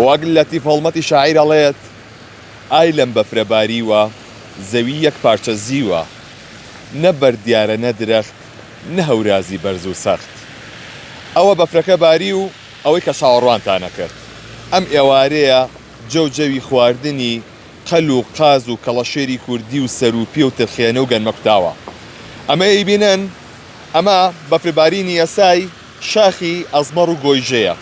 وەک لە تیفەڵمەتی شاعیر ئەڵێت ئای لەم بەفرە باریوە زەوی یەک پارچە زیوە نە بەردیارە نە درەخت نە هەورازی بەرز و سەخت. ئەوە بەفرەکە باری و ئەوەی کە چاوەڕوانتانە کرد ئەم ئێوارەیە جەوجەوی خواردنی قەل و قاز و کەڵەشێری کوردی و سەروپی و ترخێنە و گەنمەکتاوە. ئەمە ئەیبینن ئەمە بەفرەبارینی یاسای شاخی ئەزمەڕ و گۆیژەیە.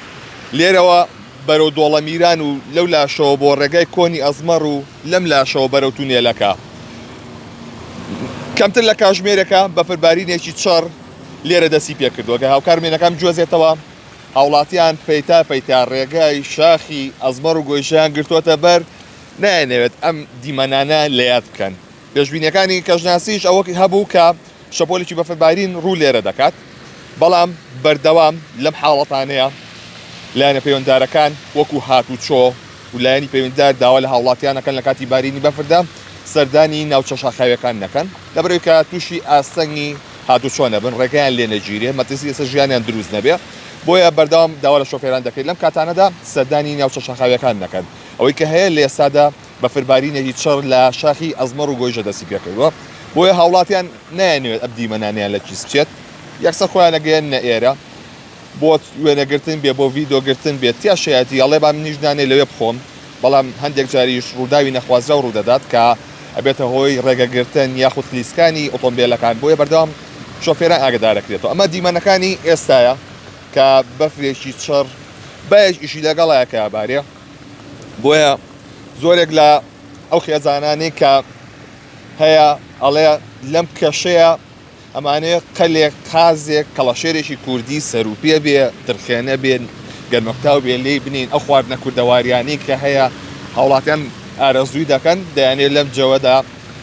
لێرەوە بەرەو دۆڵەمیران و لەو لاشەوە بۆ ڕێگای کۆنی ئەزمەڕ و لەم لاشەوە بەرەو تونێلەکە. کەمتر لە کاژمێرەکە بەفربارینێکی چڕ لێرە دەستی پێکردووە کە هاوکارمێنەکەم گوێزێتەوە هاوڵاتیان پەیتا ڕێگای شاخی ئەزمەڕ و گۆیژەیان گرتووەتە بەر نایەنەوێت ئەم دیمەنانە لە یاد بکەن. پێشبینیەکانی کەژناسیش ئەوە هەبوو کە شەپۆلێکی بەفربارین ڕوو لێرە دەکات، بەڵام بەردەوام لەم حاڵەتانەیە لایەنە پەیوەنددارەکان وەکو هاتوچۆ و لایەنی پەیوەنددار داوا لە هاوڵاتیانەکەن لە کاتی بارینی بەفردا سەردانی ناوچە شاخاویەکان نەکەن لەبەرەوەی کە تووشی ئاسەنگی هاتوچۆ نەبن، ڕێگەیان لێ نەگیرێ، مەترسی ئێستا ژیانیان دروست نەبێ، بۆیە بەردەوام داوا لە شۆفێران دەکەیت لەم کاتانەدا سەردانی ناوچە شاخاویەکان نەکەن. ئەوەی کە هەیە لە ئێستادا بەفربارینێکی چڕ لە شاخی ئەزمەڕ و گۆیژە دەستی پێکردووە، بۆیە هاوڵاتیان نایەنوێت ئەم دیمەنانیان لە چیس بچێت، یەکسەر خۆیان نەگەیەنە ئێرە بۆ وێنەگرتن بێ بۆ ڤیدۆگرتن بێت تیاشەتی ئەڵێ با منیژدانێ لەوێ بخۆم، بەڵام هەندێک جاریش ڕووداوی نەخوازرا و ڕوودەدات کە ئەبێتە هۆی ڕێگەگرتن یاخود خلیسکانی ئۆتۆمبیلەکان، بۆیە بەردەوام شۆفێران ئاگدارەکرێتەوە. ئەمە دیمەنەکانی ئێستایە کە بەفرێکی چڕ بەش ئیشی لەگەڵایە کە ئابارێ، بۆیە زۆرێک لە ئەو خێزانانەی کە هەیە ئەڵێ لەم کەشەیە ئەمانەیە قەلێک قازێک کەڵەشێرێکی کوردی سەروپیە بێ ترخێنە بێن گەرمەکتاو بێ لێی بنین ئەو خواردنە کوردەواریانی کە هەیە هاوڵاتیان ئارەزووی دەکەن دەیانێت لەم جەوەدا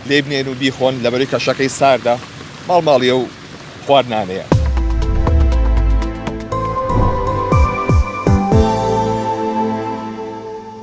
لێ بنێن و بیخۆن لەبەرەوەی کەشەکەی ساردا ماڵماڵیە و خواردنانەیە.